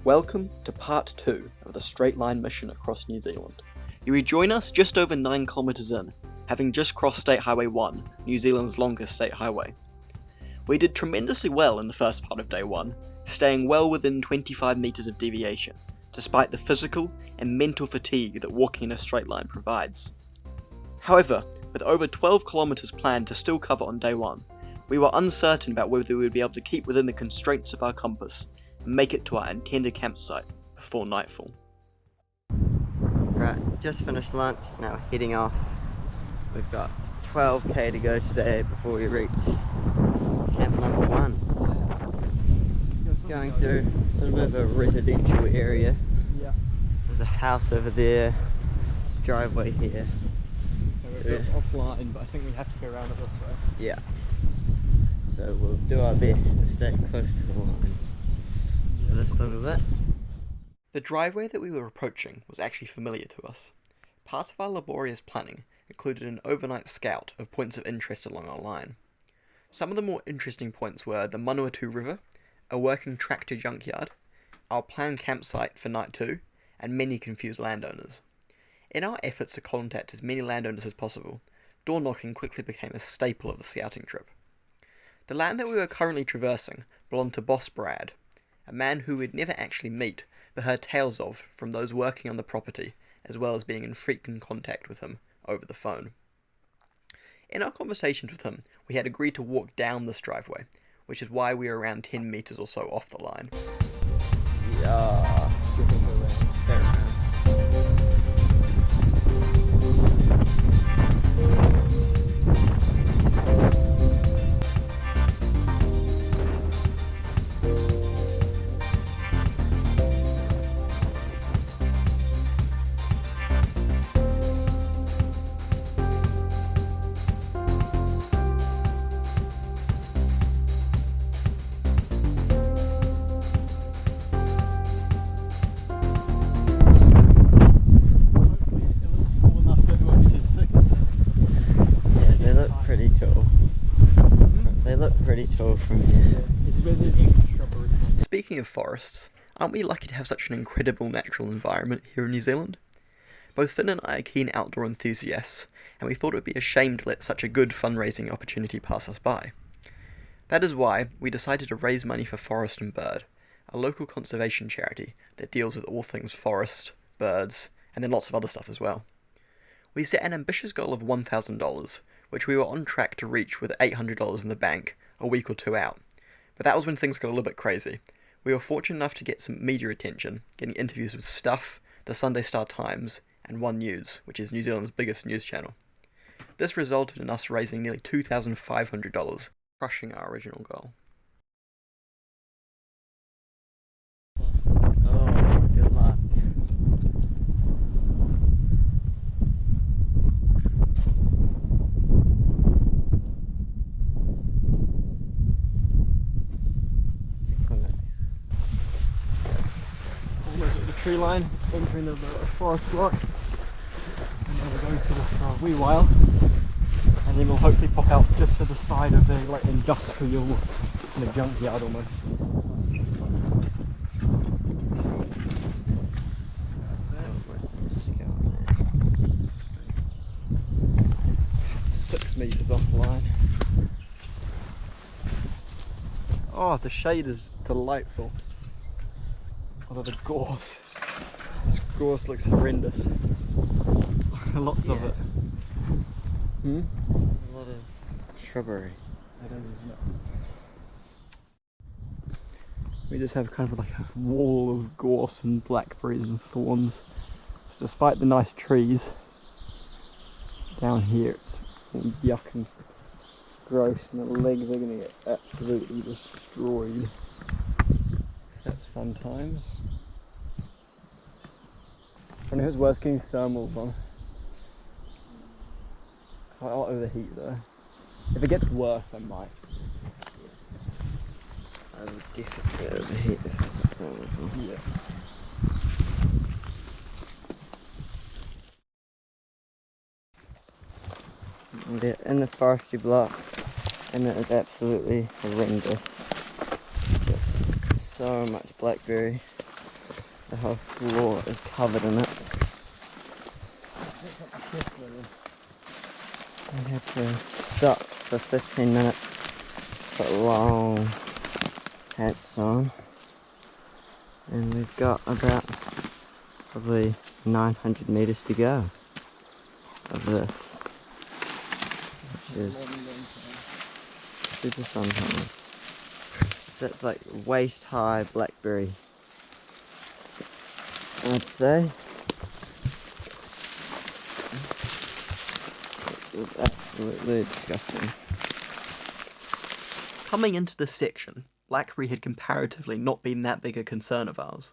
Welcome to part 2 of the straight line mission across New Zealand. You rejoin us just over 9 kilometres in, having just crossed State Highway 1, New Zealand's longest state highway. We did tremendously well in the first part of day 1, staying well within 25 metres of deviation, despite the physical and mental fatigue that walking in a straight line provides. However, with over 12 kilometres planned to still cover on day 1, we were uncertain about whether we would be able to keep within the constraints of our compass and make it to our intended campsite before nightfall. Right, just finished lunch, now we're heading off. We've got 12k to go today before we reach camp number 1. Just going through a little bit of a residential area. Yeah. There's a house over there, there's a driveway here. We're a bit offline, but I think we have to go around it this way. Yeah. So we'll do our best to stay close to the line for this little bit. The driveway that we were approaching was actually familiar to us. Part of our laborious planning included an overnight scout of points of interest along our line. Some of the more interesting points were the Manawatu River, a working tractor junkyard, our planned campsite for night 2, and many confused landowners. In our efforts to contact as many landowners as possible, door knocking quickly became a staple of the scouting trip. The land that we were currently traversing belonged to Boss Brad, a man who we'd never actually meet but heard tales of from those working on the property, as well as being in frequent contact with him over the phone. In our conversations with him, we had agreed to walk down this driveway, which is why we are around 10 metres or so off the line. Yeah. Fair enough. They look pretty tall from here. Speaking of forests, aren't we lucky to have such an incredible natural environment here in New Zealand? Both Finn and I are keen outdoor enthusiasts, and we thought it would be a shame to let such a good fundraising opportunity pass us by. That is why we decided to raise money for Forest and Bird, a local conservation charity that deals with all things forest, birds, and then lots of other stuff as well. We set an ambitious goal of $1,000, which we were on track to reach with $800 in the bank a week or 2 out. But that was when things got a little bit crazy. We were fortunate enough to get some media attention, getting interviews with Stuff, the Sunday Star Times, and One News, which is New Zealand's biggest news channel. This resulted in us raising nearly $2,500, crushing our original goal. Oh, good luck. Almost at the tree line, entering the forest block. And then we're going through this for a wee while. And then we'll hopefully pop out just to the side of the like industrial kind of junkyard almost. 6 metres off the line. Oh, the shade is delightful. Although the gorse, this gorse looks horrendous. Lots of it. A lot of shrubbery. It is, isn't it? We just have kind of like a wall of gorse and blackberries and thorns. So despite the nice trees, down here it's all yuck and gross, and the legs are going to get absolutely destroyed. That's fun times. I wonder who's worse getting thermals on. I'll overheat though. If it gets worse, I might. I would definitely overheat if it was on. Yeah. They're in the forestry block, and it is absolutely horrendous. Just so much blackberry. The whole floor is covered in it. I had to stop for 15 minutes, put long hats on, and we've got about probably 900 meters to go of this, which is super fun. That's like waist high blackberry, I'd say. It was absolutely disgusting. Coming into this section, blackberry had comparatively not been that big a concern of ours.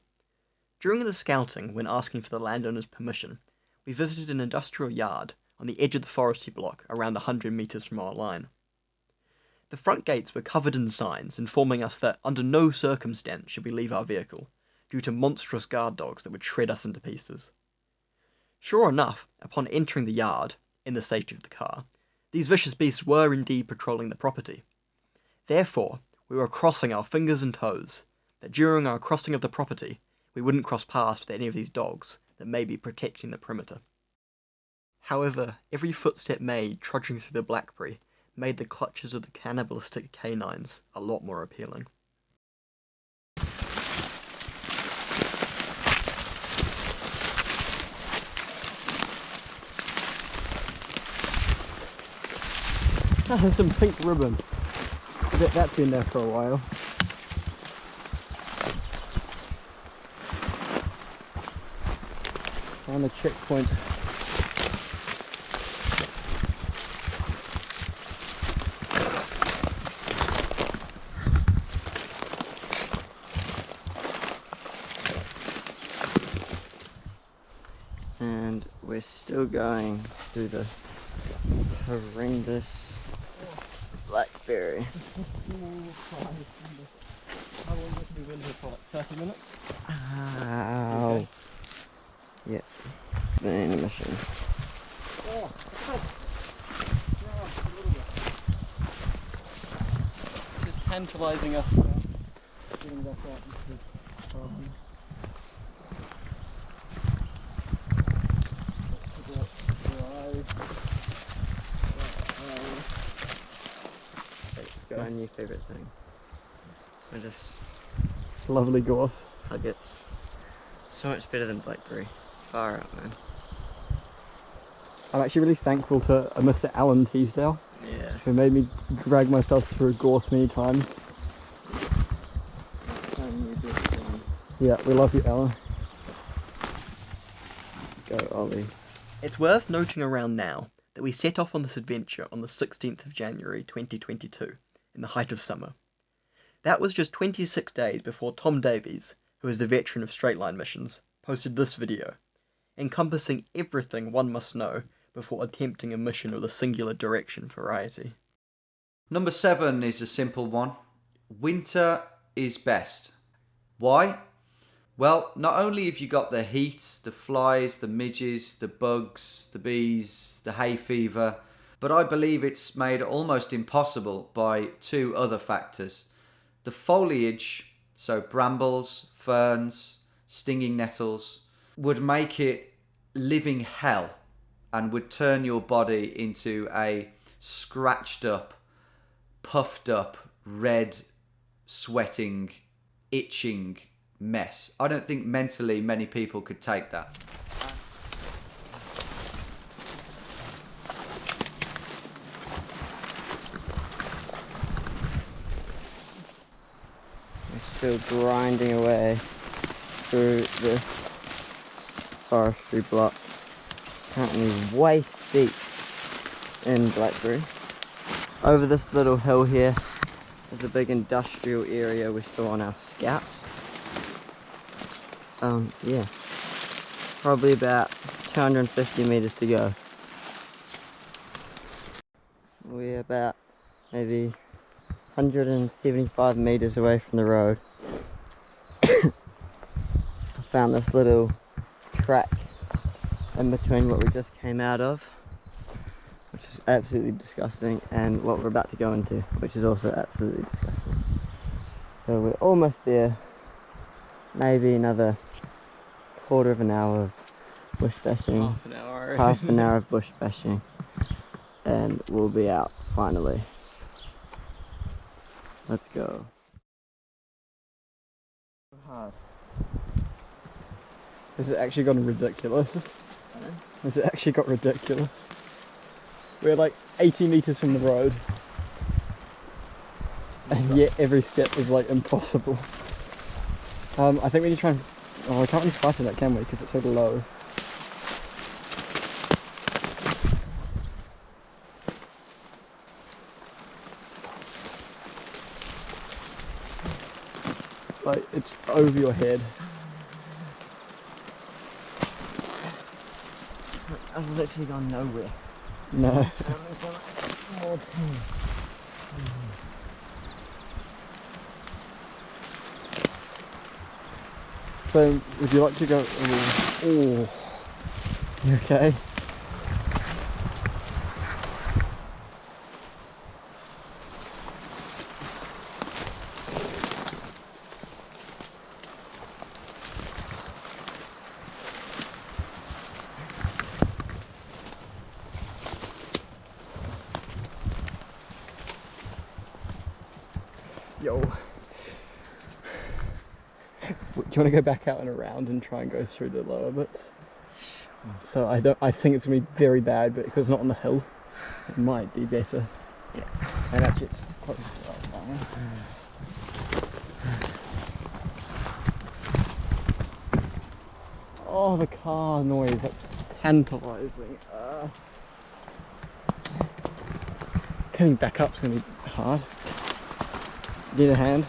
During the scouting, when asking for the landowner's permission, we visited an industrial yard on the edge of the forestry block around 100 metres from our line. The front gates were covered in signs informing us that under no circumstance should we leave our vehicle, due to monstrous guard dogs that would shred us into pieces. Sure enough, upon entering the yard, in the safety of the car, these vicious beasts were indeed patrolling the property. Therefore, we were crossing our fingers and toes that during our crossing of the property, we wouldn't cross past with any of these dogs that may be protecting the perimeter. However, every footstep made trudging through the blackberry made the clutches of the cannibalistic canines a lot more appealing. That has some pink ribbon. I bet that's been there for a while. On the checkpoint. And we're still going through the horrendous blackberry. How long have we been here for? Like 30 minutes? Ow. Okay. Yep. The intermission. Oh, just tantalising us about getting back out into the farm. Got our new favourite thing. I just Lovely gorse. hug it. So much better than blackberry. Far out, man. I'm actually really thankful to Mr. Alan Teasdale, Yeah. who made me drag myself through gorse many times. Yeah, we love you, Alan. Go, Ollie. It's worth noting around now that we set off on this adventure on the 16th of January 2022, in the height of summer. That was just 26 days before Tom Davies, who is the veteran of straight line missions, posted this video, encompassing everything one must know before attempting a mission of the singular direction variety. Number 7 is a simple one. Winter is best. Why? Well, not only have you got the heat, the flies, the midges, the bugs, the bees, the hay fever, but I believe it's made almost impossible by 2 other factors. The foliage, so brambles, ferns, stinging nettles, would make it living hell and would turn your body into a scratched up, puffed up, red, sweating, itching mess. I don't think mentally many people could take that. We're still grinding away through this forestry block. Currently waist deep in blackberry. Over this little hill here is a big industrial area we saw on our scouts. Yeah, probably about 250 meters to go. We're about maybe 175 meters away from the road. I found this little track in between what we just came out of, which is absolutely disgusting, and what we're about to go into, which is also absolutely disgusting. So we're almost there, maybe another quarter of an hour of bush bashing. Half an hour. Half an hour of bush bashing. And we'll be out finally. Let's go. Hard. This has actually gotten ridiculous. This has actually got ridiculous. We're like 80 meters from the road. And yet every step is like impossible. I think we need to try and... Oh, we can't really start it, can we? Because it's so low. Like, it's over your head. I've literally gone nowhere. No. More pain. So, would you like to go... Oh. You okay? Yo. Do you want to go back out and around and try and go through the lower bits? So I think it's gonna be very bad, but because it's not on the hill, it might be better. Yeah. And actually it's quite fine. Oh, the car noise, that's tantalising. Getting back up's gonna be hard. Need a hand?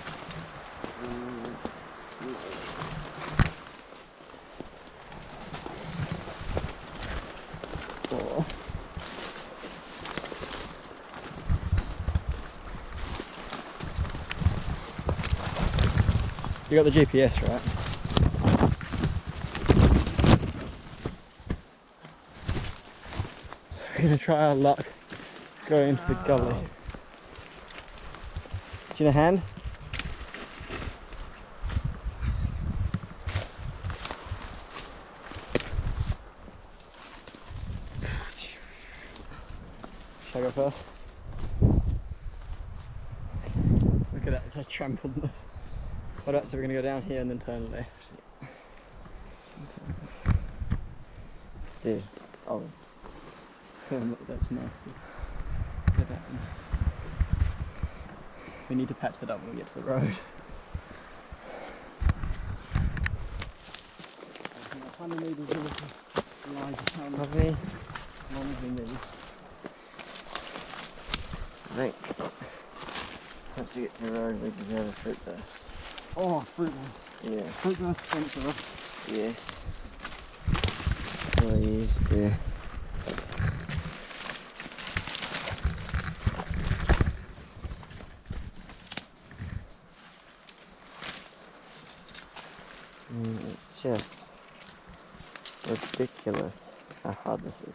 Oh. You got the GPS, right? So we're gonna try our luck going into the gully. Do you need a hand? Shall I go first? Look at that, I trampled this. Alright, so we're going to go down here and then turn left. Dude. Oh. Look, that's nasty. Look at that one. We need to patch that up when we get to the road. I kind of need a little line Probably. as long as we need. I think once we get to the road, we deserve a fruit burst. Oh, fruit burst. Yeah. Fruit burst sponsor us. Yes. Please do. It's just ridiculous how hard this is.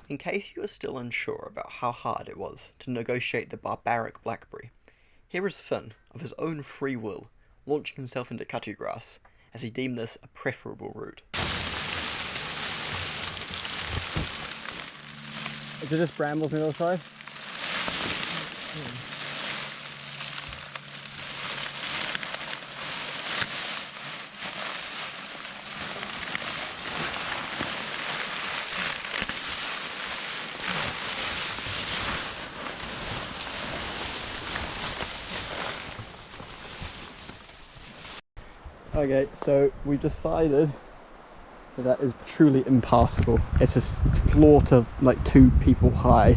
In case you are still unsure about how hard it was to negotiate the barbaric Blackberry, here is Finn, of his own free will, launching himself into cutty grass, as he deemed this a preferable route. Is it just brambles on the other side? Okay, so we decided that is truly impassable. It's just floor to like 2 people high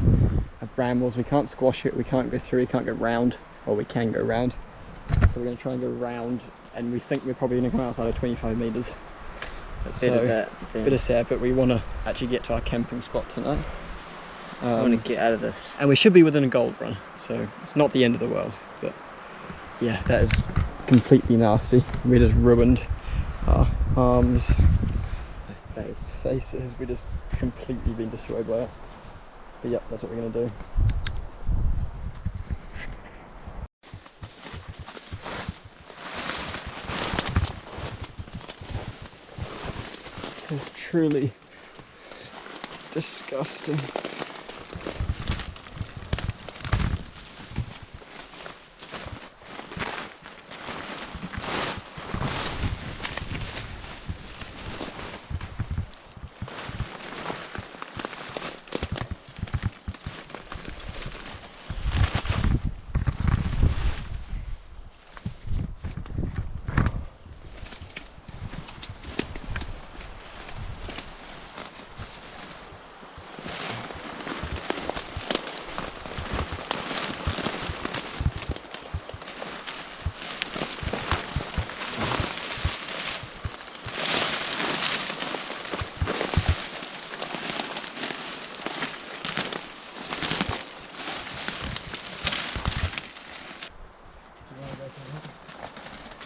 of brambles. We can't squash it, we can't go through, we can't go round, or we can go round. So we're going to try and go round, and we think we're probably going to come outside of 25 metres. Bit of sad, but we want to actually get to our camping spot tonight. I want to get out of this. And we should be within a gold run, so it's not the end of the world, but Yeah, that is completely nasty. We just ruined our arms, faces. We just completely been destroyed by it. But yep, that's what we're going to do. is truly disgusting.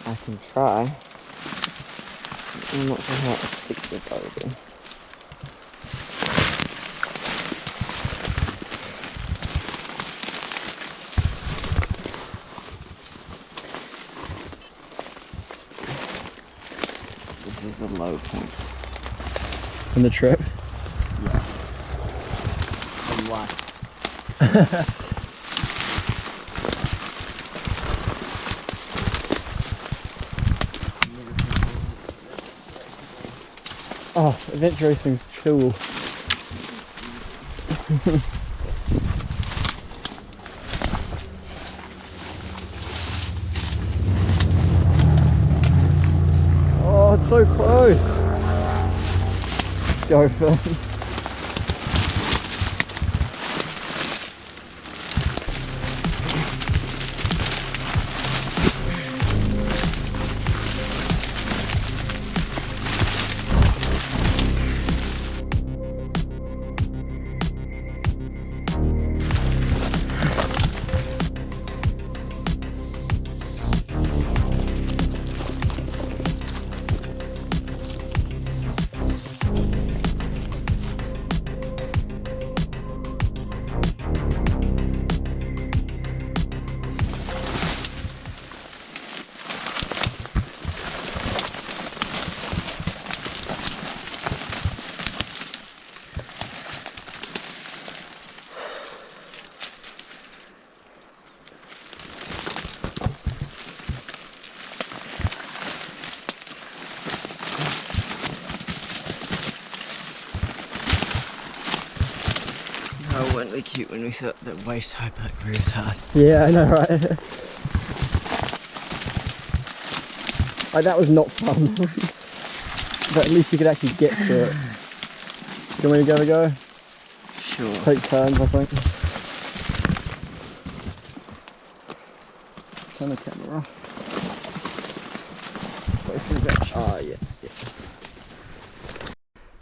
I can try. I'm not sure how effective I will be. This is a low point. In the trip? Yeah. And why? Oh, adventure racing's cool. Oh, it's so close. Let's go first. Oh, weren't we cute when we thought that waist high Blackberry was hard? Yeah, I know, right? Like, that was not fun. But at least you could actually get to it. You don't want to go? Sure. Take turns, I think. Turn the camera off. Oh, yeah.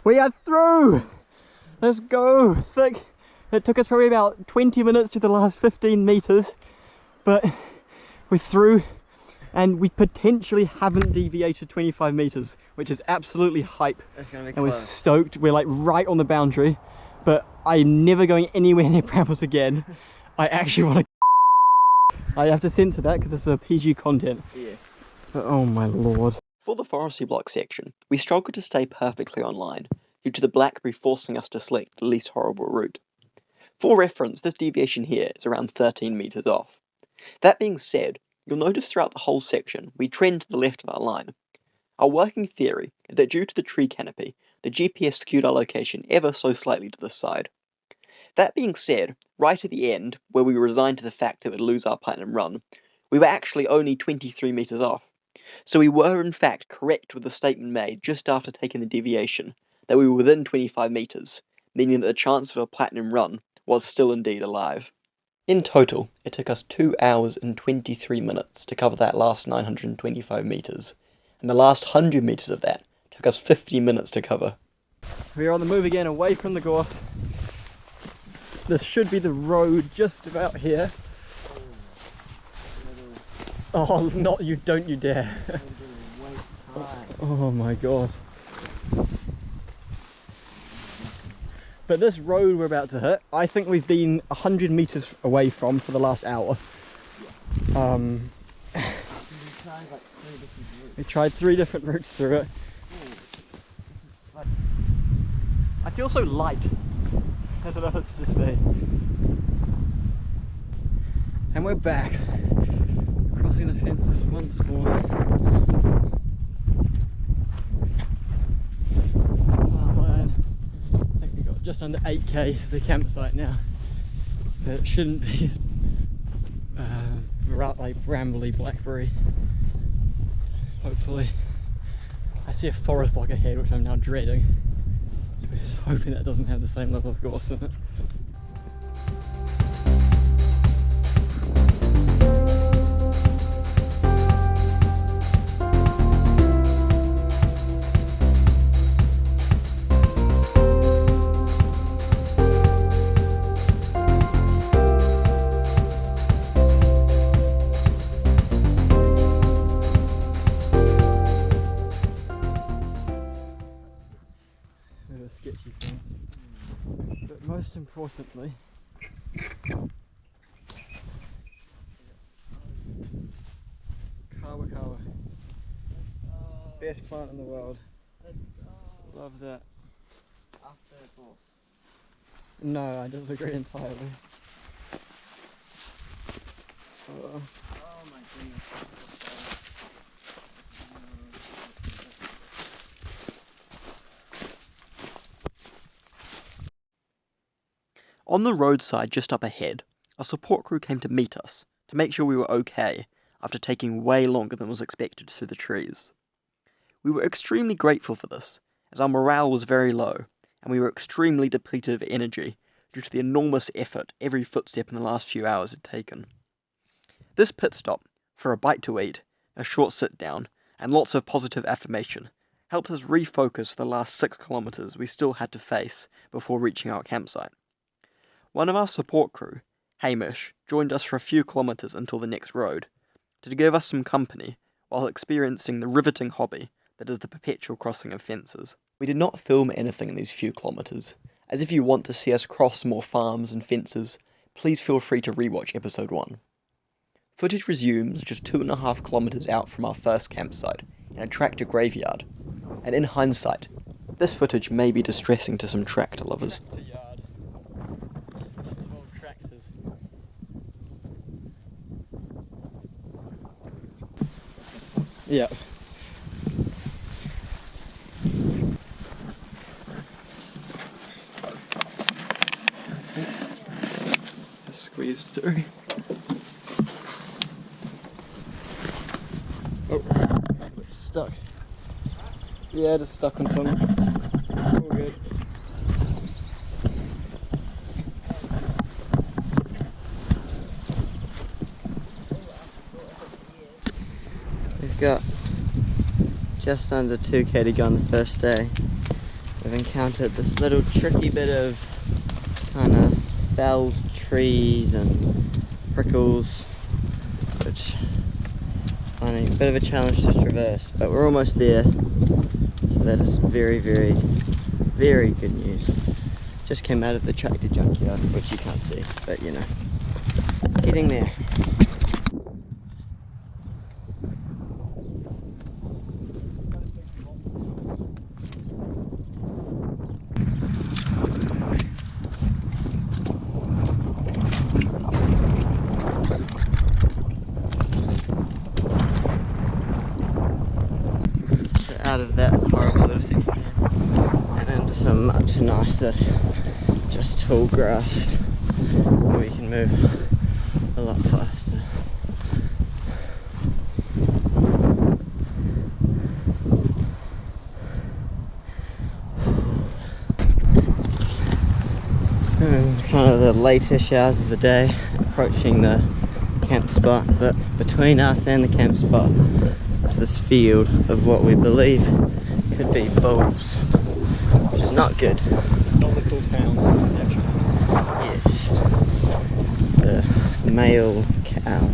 We are through! Let's go! Thick. It took us probably about 20 minutes to the last 15 meters, but we're through, and we potentially haven't deviated 25 meters, which is absolutely hype. That's gonna be And we're close. stoked. We're like right on the boundary, but I'm never going anywhere near brambles again. I actually want to. I have to censor that because it's a PG content. Yeah. But oh my lord. For the Forestry block section, we struggled to stay perfectly online, due to the Blackberry forcing us to select the least horrible route. For reference, this deviation here is around 13 meters off. That being said, you'll notice throughout the whole section, we trend to the left of our line. Our working theory is that due to the tree canopy, the GPS skewed our location ever so slightly to the side. That being said, right at the end, where we were resigned to the fact that we'd lose our platinum run, we were actually only 23 meters off. So we were in fact correct with the statement made just after taking the deviation, that we were within 25 meters, meaning that the chance of a platinum run was still indeed alive. In total, it took us 2 hours and 23 minutes to cover that last 925 meters, and the last 100 meters of that took us 50 minutes to cover. We're on the move again, away from the gorse. This should be the road just about here. Oh, not you, don't you dare. Oh my god. But this road we're about to hit, I think we've been 100 meters away from for the last hour. We tried 3 different routes through it. I feel so light. I don't know if it's just me. And we're back. Crossing the fences once more. Oh man. I think we got just under 8k to the campsite now. But it shouldn't be as like rambly Blackberry. Hopefully. I see a forest block ahead, which I'm now dreading. So we're just hoping that doesn't have the same level of gorse in it. Sketchy things, but most importantly, kawa kawa, best plant in the world. Love that. After gorse. No, I disagree entirely. Oh my goodness. On the roadside just up ahead, our support crew came to meet us to make sure we were okay after taking way longer than was expected through the trees. We were extremely grateful for this, as our morale was very low and we were extremely depleted of energy due to the enormous effort every footstep in the last few hours had taken. This pit stop, for a bite to eat, a short sit down, and lots of positive affirmation, helped us refocus the last 6 kilometers we still had to face before reaching our campsite. One of our support crew, Hamish, joined us for a few kilometers until the next road, to give us some company while experiencing the riveting hobby that is the perpetual crossing of fences. We did not film anything in these few kilometers, as if you want to see us cross more farms and fences, please feel free to rewatch episode 1. Footage resumes just 2.5 kilometers out from our first campsite, in a tractor graveyard, and in hindsight, this footage may be distressing to some tractor lovers. Yeah. Just squeeze through. Oh, it's stuck. Yeah, just stuck on something. All good. We've got just under 2k to go on the first day. We've encountered this little tricky bit of kind of felled trees and prickles, which I find a bit of a challenge to traverse, but we're almost there, so that is very, very, very good news. Just came out of the tractor junkyard, which you can't see, but you know, getting there. Out of that horrible little section and into some much nicer, just tall grass where we can move a lot faster. And kind of the latest hours of the day, approaching the camp spot, but between us and the camp spot this field of what we believe could be bulls, which is not good. Not the cool town, actually. Yes. The male cow.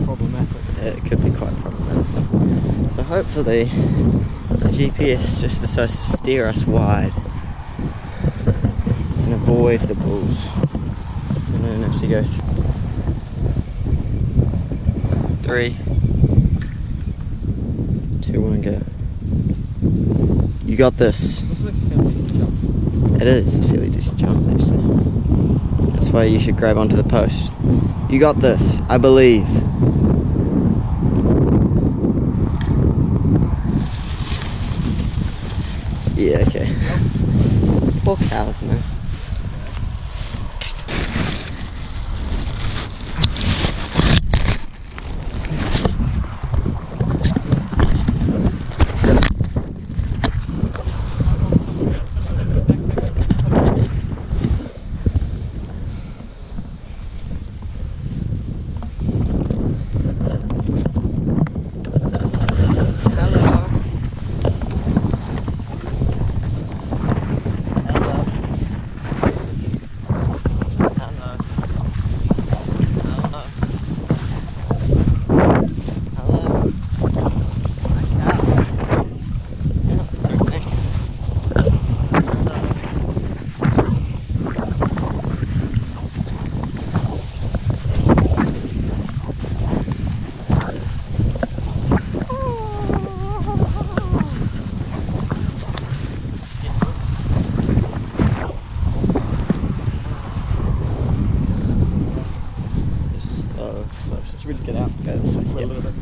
Problematic. It could be quite problematic. So hopefully the GPS just decides to steer us wide and avoid the bulls. And then have to go 3, 2, 1, go. You got this. It is, I feel like just jump actually. That's why you should grab onto the post. You got this, I believe. Yeah, okay. Poor cows, man. Should we just get out and go this way? Wait a little bit.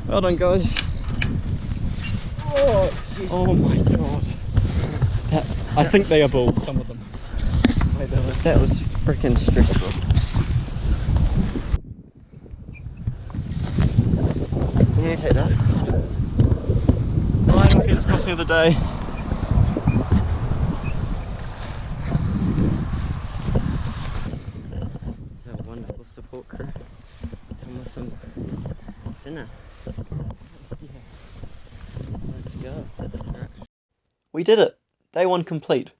Well done, guys. Oh my god. I think they are bulls, some of them. That was freaking stressful. Can you take that? Final fence crossing of the day. A wonderful support crew. Come with some dinner. Let's go. Right. We did it! Day 1 complete.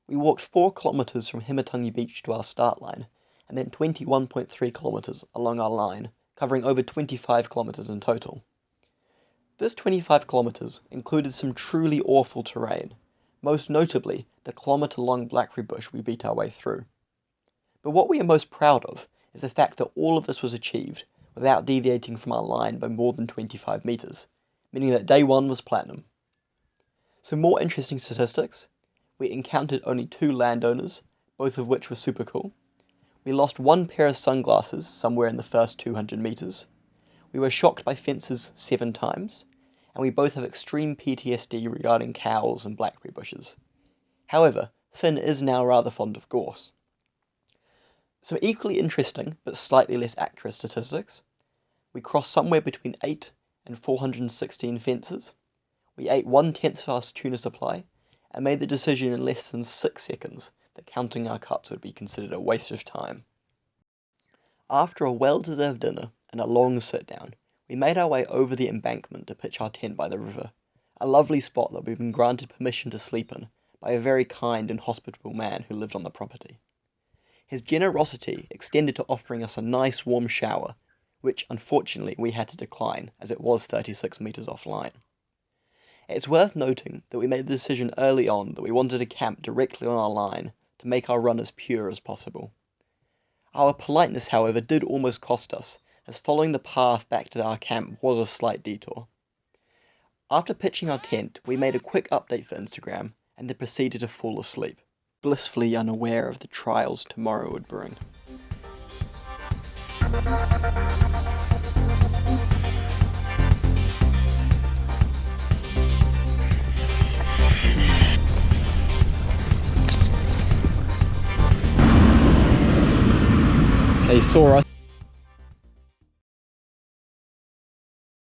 We walked 4 kilometres from Himatangi Beach to our start line, and then 21.3 kilometres along our line, covering over 25 kilometres in total. This 25 kilometres included some truly awful terrain, most notably the kilometre-long blackberry bush we beat our way through. But what we are most proud of is the fact that all of this was achieved without deviating from our line by more than 25 metres, meaning that day 1 was platinum. Some more interesting statistics: we encountered only 2 landowners, both of which were super cool. We lost 1 pair of sunglasses somewhere in the first 200 metres. We were shocked by fences 7 times, and we both have extreme PTSD regarding cows and blackberry bushes. However, Finn is now rather fond of gorse. Some equally interesting, but slightly less accurate statistics: we crossed somewhere between 8 and 416 fences. We ate 1/10 of our tuna supply, and made the decision in less than 6 seconds that counting our cuts would be considered a waste of time. After a well-deserved dinner and a long sit-down, we made our way over the embankment to pitch our tent by the river, a lovely spot that we've been granted permission to sleep in by a very kind and hospitable man who lived on the property. His generosity extended to offering us a nice warm shower, which unfortunately we had to decline as it was 36 metres offline. It's worth noting that we made the decision early on that we wanted to camp directly on our line to make our run as pure as possible. Our politeness, however, did almost cost us, as following the path back to our camp was a slight detour. After pitching our tent, we made a quick update for Instagram and then proceeded to fall asleep, blissfully unaware of the trials tomorrow would bring. They saw us.